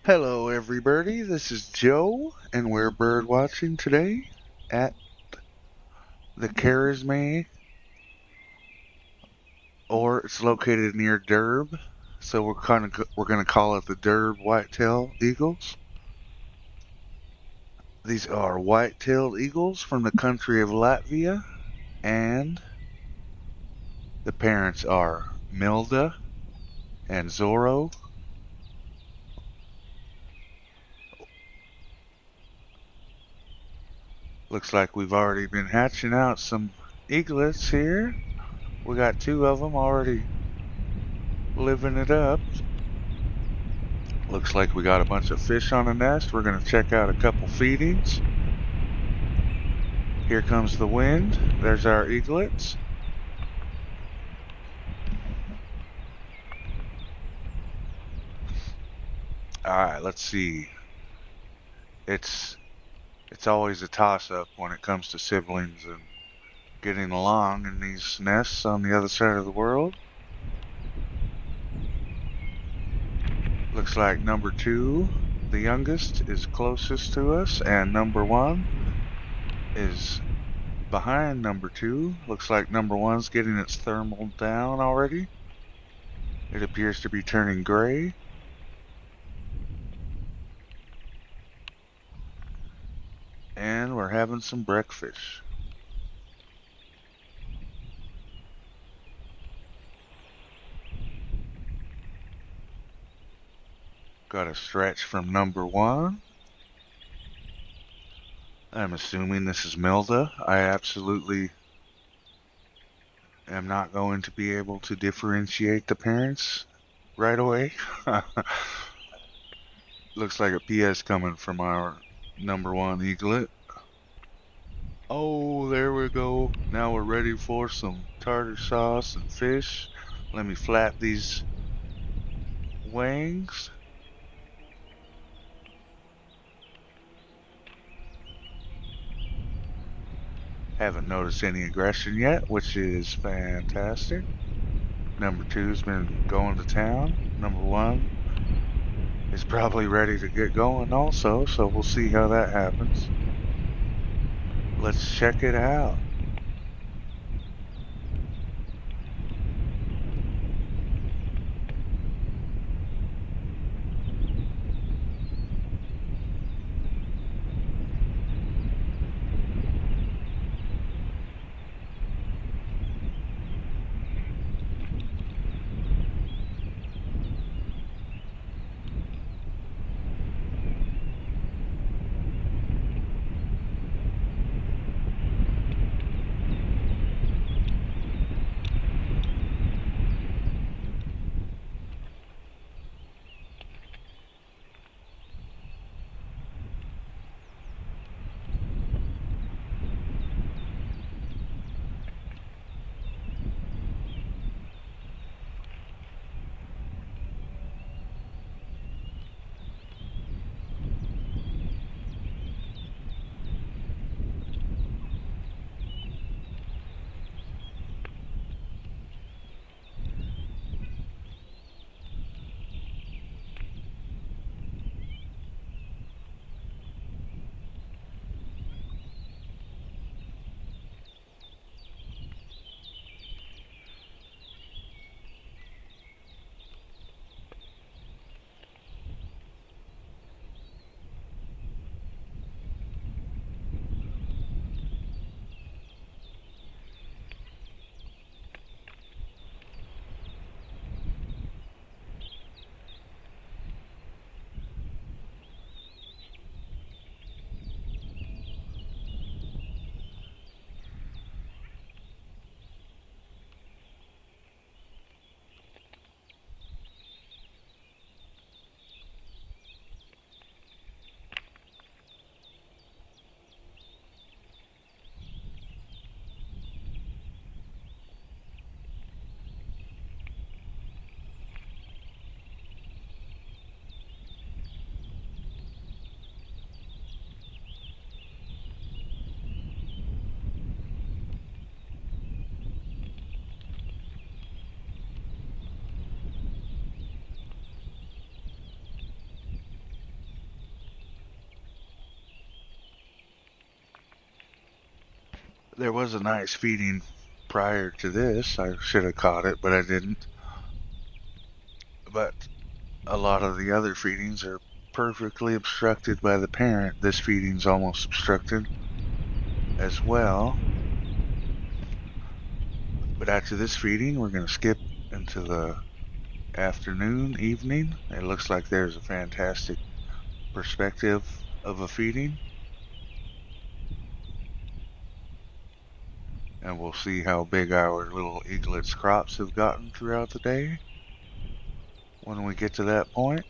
Hello, everybody. This is Joe, and we're bird watching today at the Kurzeme, or it's located near Durbe. So we're going to call it the Durbe White Tailed Eagles. These are white-tailed eagles from the country of Latvia, and the parents are Milda and Zorro. Looks like we've already been hatching out some eaglets here. We got two of them already living it up. Looks like we got a bunch of fish on the nest. We're going to check out a couple feedings. Here comes the wind. There's our eaglets. All right, let's see. It's it's always a toss-up when it comes to siblings and getting along in these nests on the other side of the world. Looks like number two, the youngest, is closest to us, and number one is behind number two. Looks like number one's getting its thermal down already. It appears to be turning gray. And we're having some breakfast. Got a stretch from number one. I'm assuming this is Milda. I absolutely am not going to be able to differentiate the parents right away. Looks like a PS coming from our number one eaglet. Oh, there we go. Now we're ready for some tartar sauce and fish. Let me flap these wings. Haven't noticed any aggression yet, which is fantastic. Number two's been going to town. Number one is probably ready to get going also, so we'll see how that happens. Let's check it out. There was a nice feeding prior to this. I should have caught it, but I didn't. But a lot of the other feedings are perfectly obstructed by the parent. This feeding's almost obstructed as well. But after this feeding, we're going to skip into the afternoon, evening. It looks like there's a fantastic perspective of a feeding. And we'll see how big our little eaglets crops have gotten throughout the day when we get to that point.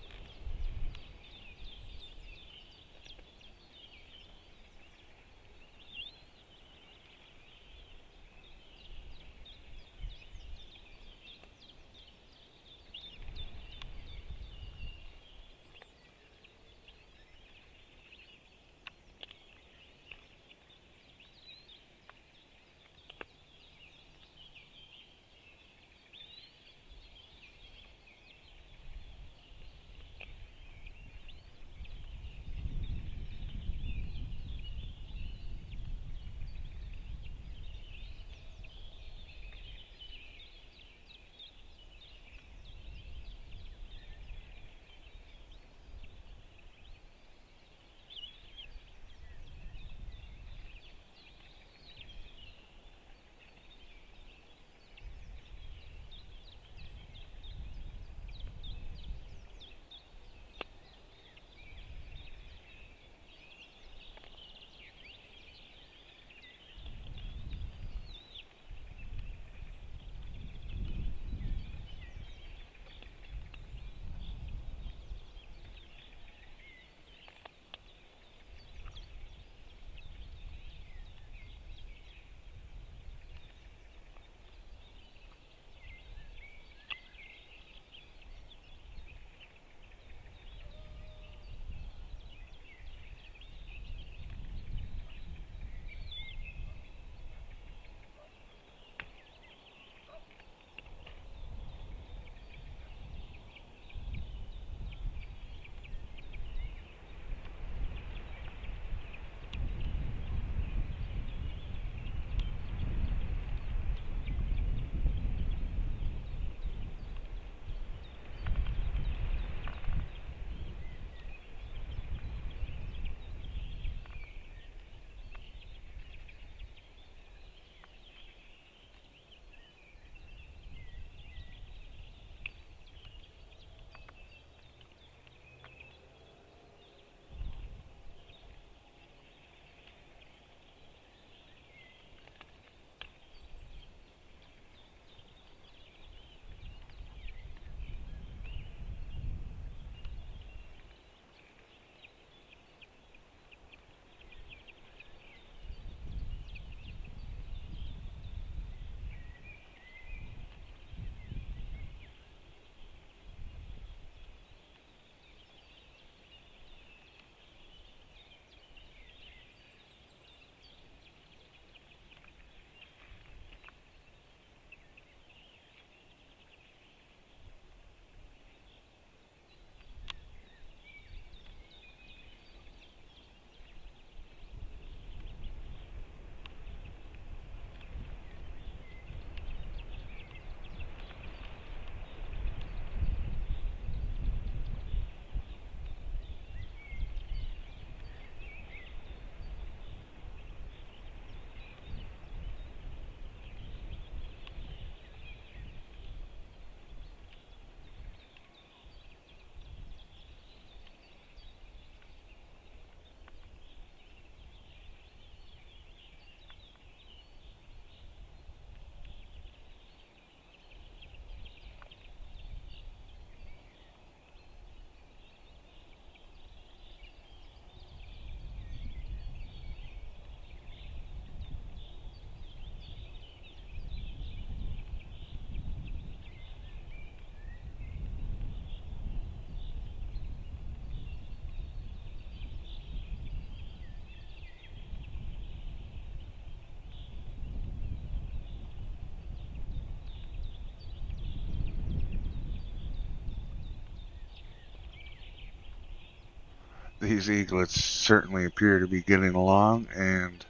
These eaglets certainly appear to be getting along and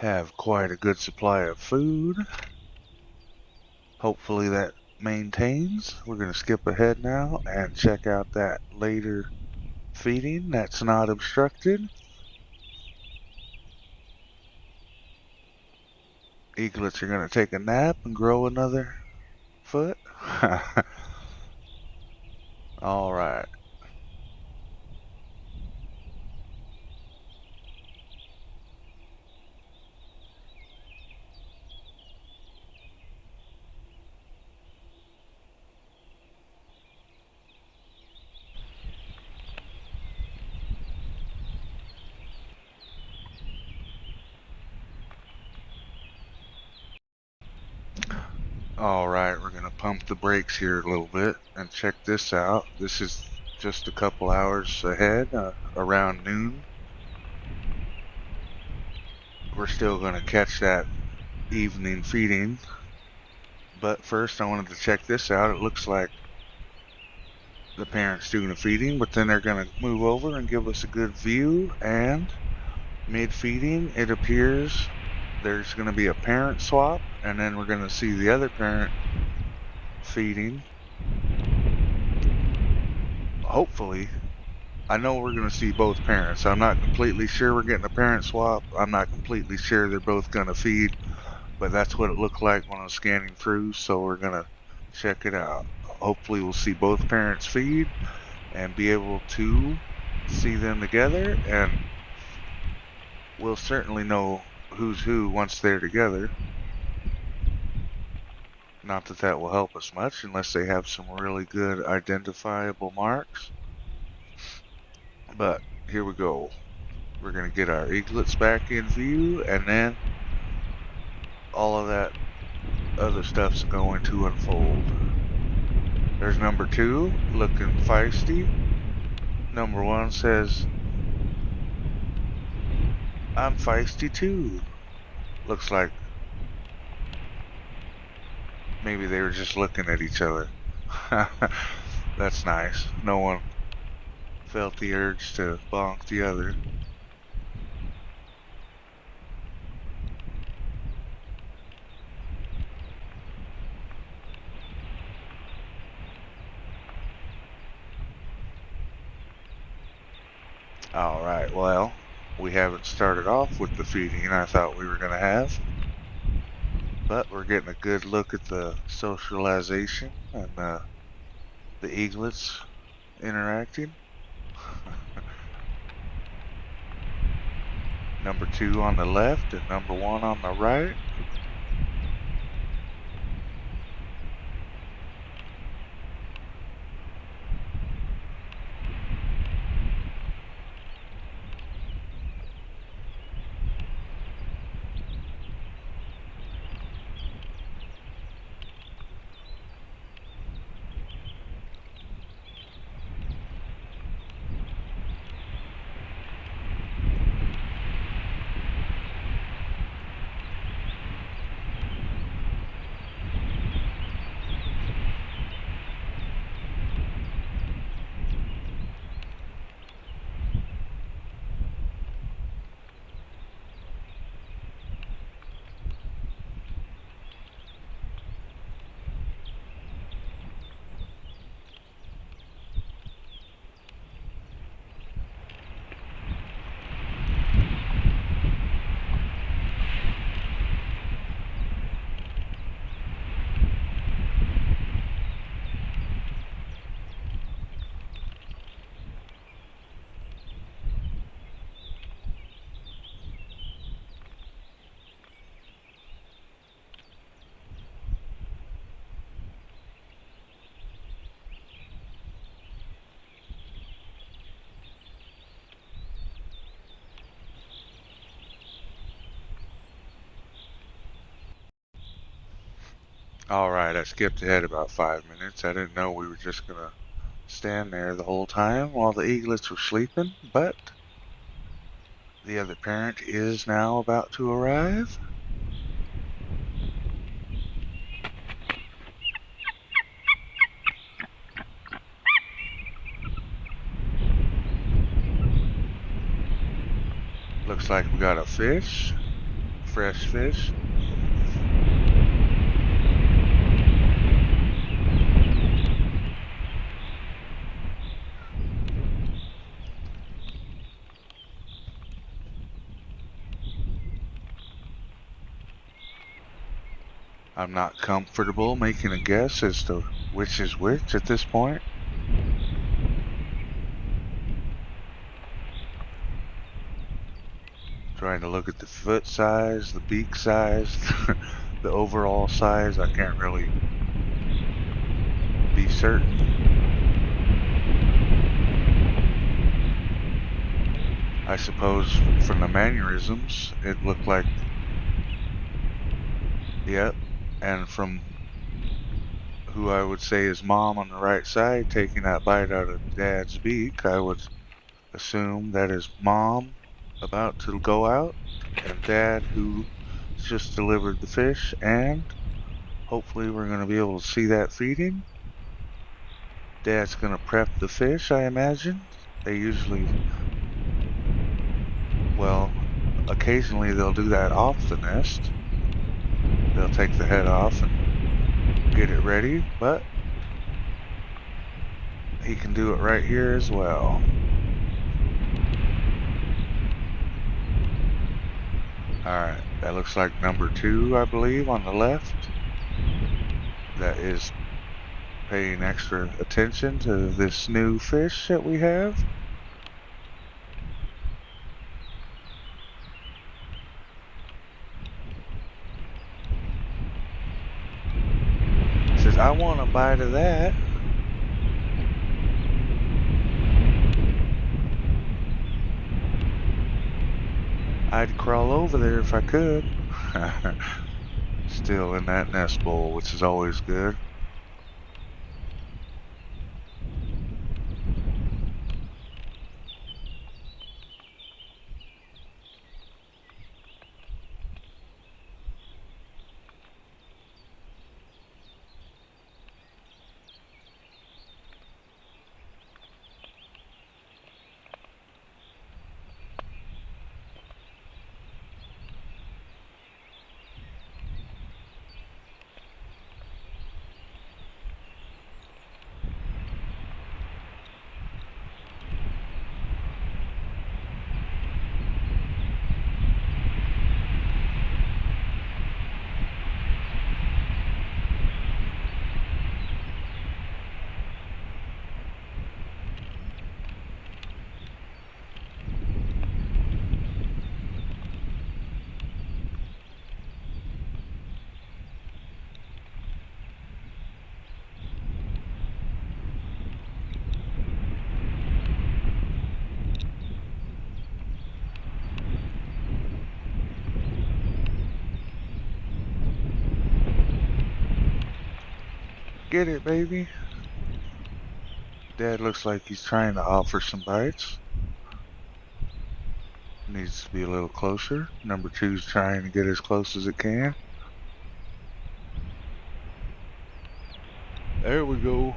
have quite a good supply of food. Hopefully that maintains. We're going to skip ahead now and check out that later feeding that's not obstructed. Eaglets are going to take a nap and grow another foot. All right. All right, we're going to pump the brakes here a little bit and check this out. This is just a couple hours ahead, around noon. We're still going to catch that evening feeding. But first, I wanted to check this out. It looks like the parents doing the feeding, but then they're going to move over and give us a good view. And mid-feeding, it appears there's going to be a parent swap, and then we're going to see the other parent feeding. Hopefully, I know we're going to see both parents. I'm not completely sure we're getting a parent swap. I'm not completely sure they're both going to feed, but that's what it looked like when I was scanning through, so we're going to check it out. Hopefully, we'll see both parents feed and be able to see them together, and we'll certainly know who's who once they're together. Not that that will help us much unless they have some really good identifiable marks. But here we go. We're going to get our eaglets back in view, and then all of that other stuff's going to unfold. There's number 2, looking feisty. Number 1 says, I'm feisty too. Looks like maybe they were just looking at each other. That's nice. No one felt the urge to bonk the other. Alright, well, we haven't started off with the feeding I thought we were going to have. But we're getting a good look at the socialization and the eaglets interacting. Number 2 on the left and number 1 on the right. Alright, I skipped ahead about 5 minutes. I didn't know we were just going to stand there the whole time while the eaglets were sleeping, but the other parent is now about to arrive. Looks like we got a fish. fresh fish. I'm not comfortable making a guess as to which is which at this point. Trying to look at the foot size, the beak size, the overall size. I can't really be certain. I suppose from the mannerisms, it looked like, yep. And from who I would say is mom on the right side taking that bite out of dad's beak, I would assume that is mom about to go out and dad who just delivered the fish, and hopefully we're going to be able to see that feeding. Dad's going to prep the fish, I imagine. They usually, well, occasionally they'll do that off the nest. They'll take the head off and get it ready, but he can do it right here as well. Alright, that looks like number 2, I believe, on the left. That is paying extra attention to this new fish that we have. Says, I want a bite of that. I'd crawl over there if I could. Still in that nest bowl, which is always good. Get it, baby. Dad looks like he's trying to offer some bites. Needs to be a little closer. Number 2's trying to get as close as it can. There we go.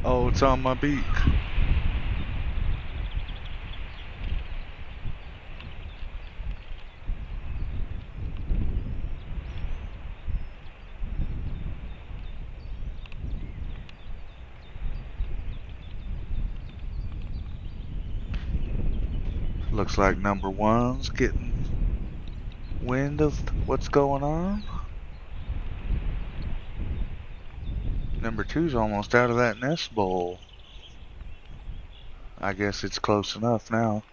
Oh, it's on my beak. Looks like number 1's getting wind of what's going on. Number 2's almost out of that nest bowl. I guess it's close enough now.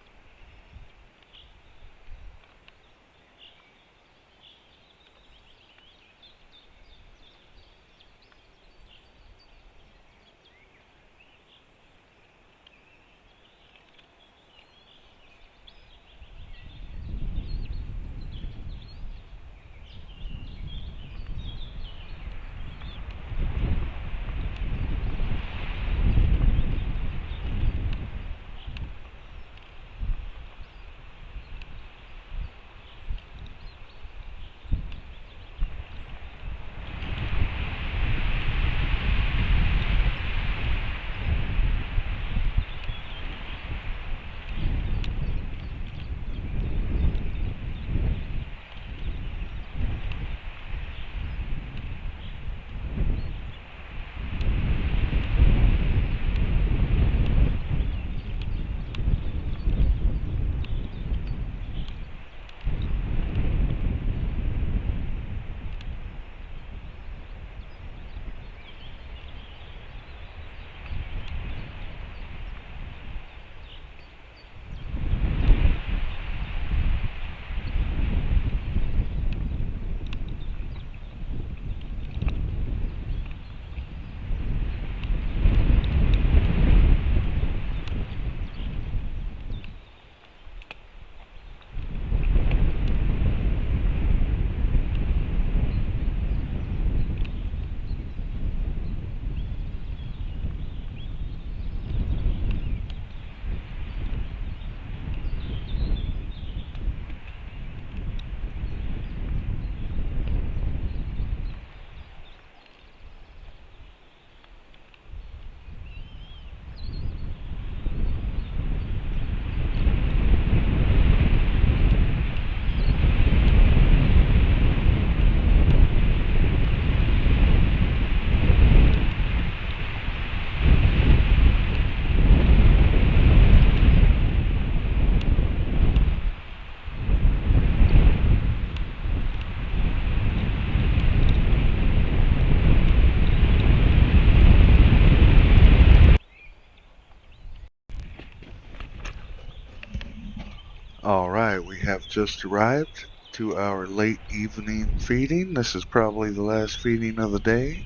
just arrived to our late evening feeding. This is probably the last feeding of the day.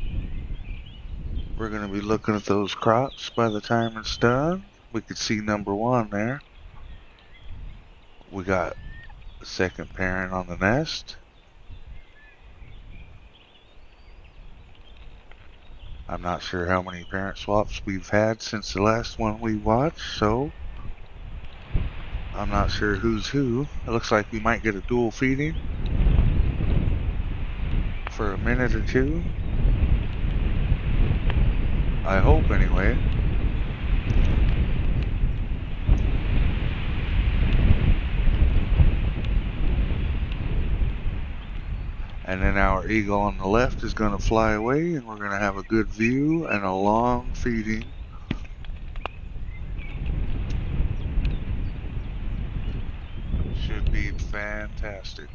We're going to be looking at those crops by the time it's done. We could see number one there. We got the second parent on the nest. I'm not sure how many parent swaps we've had since the last one we watched, so I'm not sure who's who. It looks like we might get a dual feeding for a minute or two. I hope, anyway. And then our eagle on the left is going to fly away, and we're going to have a good view and a long feeding. Should be fantastic.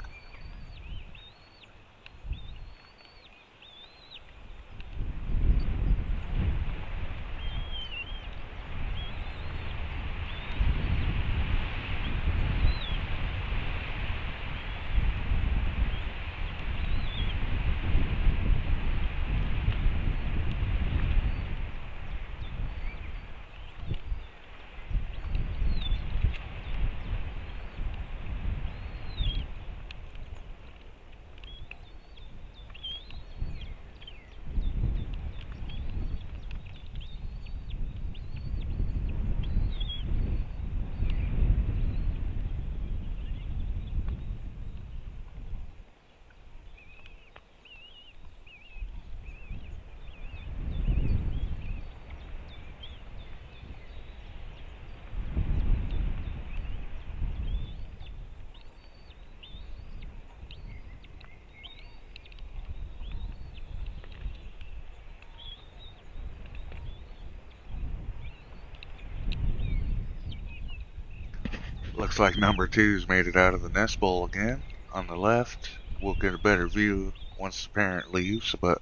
Looks like number two's made it out of the nest bowl again. On the left, we'll get a better view once the parent leaves, but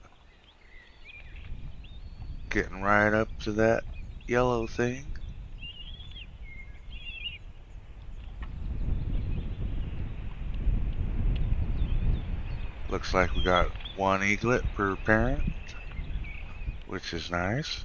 getting right up to that yellow thing. Looks like we got one eaglet per parent, which is nice.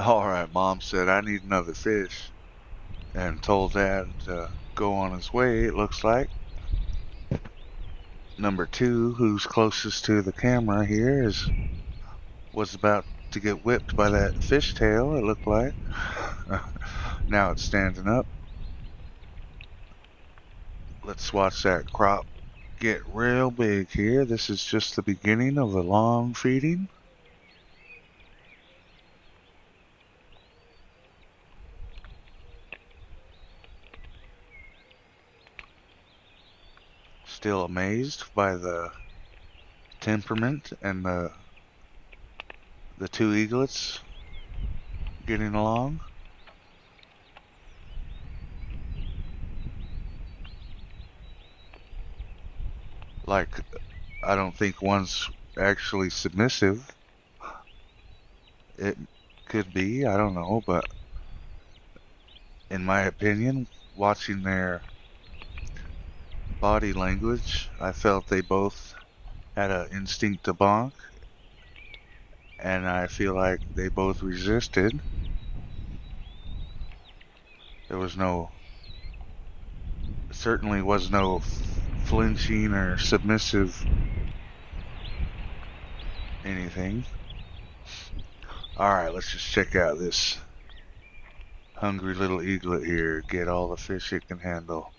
All right, Mom said I need another fish and told Dad to go on his way, it looks like. Number two, who's closest to the camera here, was about to get whipped by that fishtail, it looked like. Now it's standing up. Let's watch that crop get real big here. This is just the beginning of a long feeding. Still amazed by the temperament and the two eaglets getting along. Like, I don't think one's actually submissive. It could be, I don't know, but in my opinion, watching their body language, I felt they both had an instinct to bonk, and I feel like they both resisted. There was certainly was no flinching or submissive anything. Alright, let's just check out this hungry little eaglet here, get all the fish it can handle.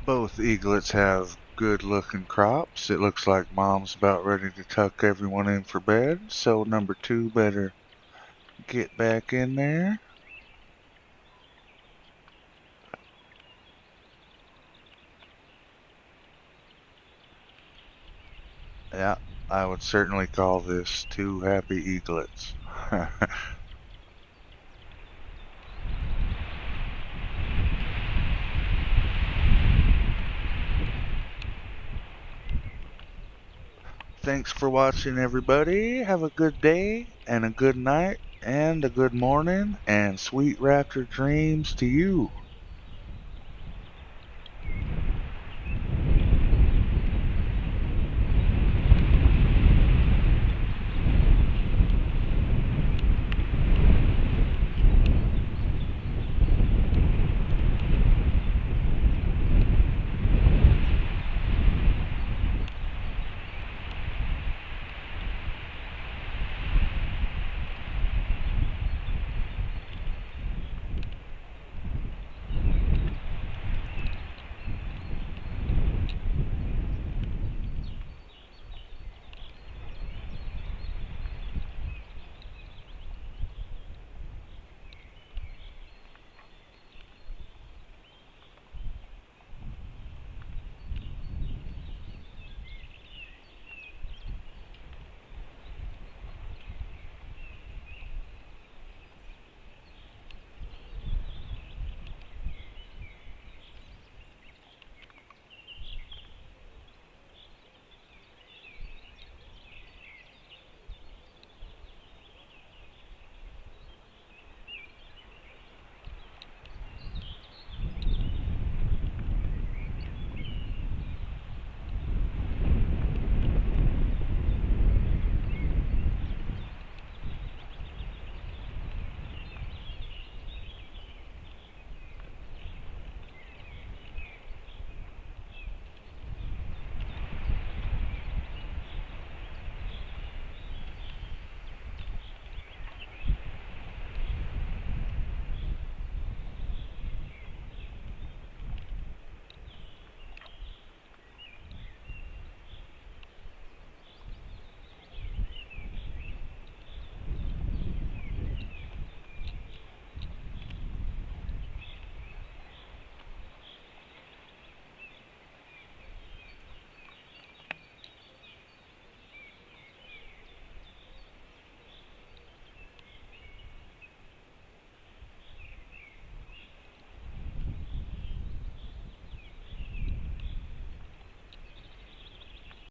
Both eaglets have good looking crops. It looks like mom's about ready to tuck everyone in for bed, so number two better get back in there. Yeah, I would certainly call this two happy eaglets. Thanks for watching, everybody. Have a good day and a good night and a good morning and sweet raptor dreams to you.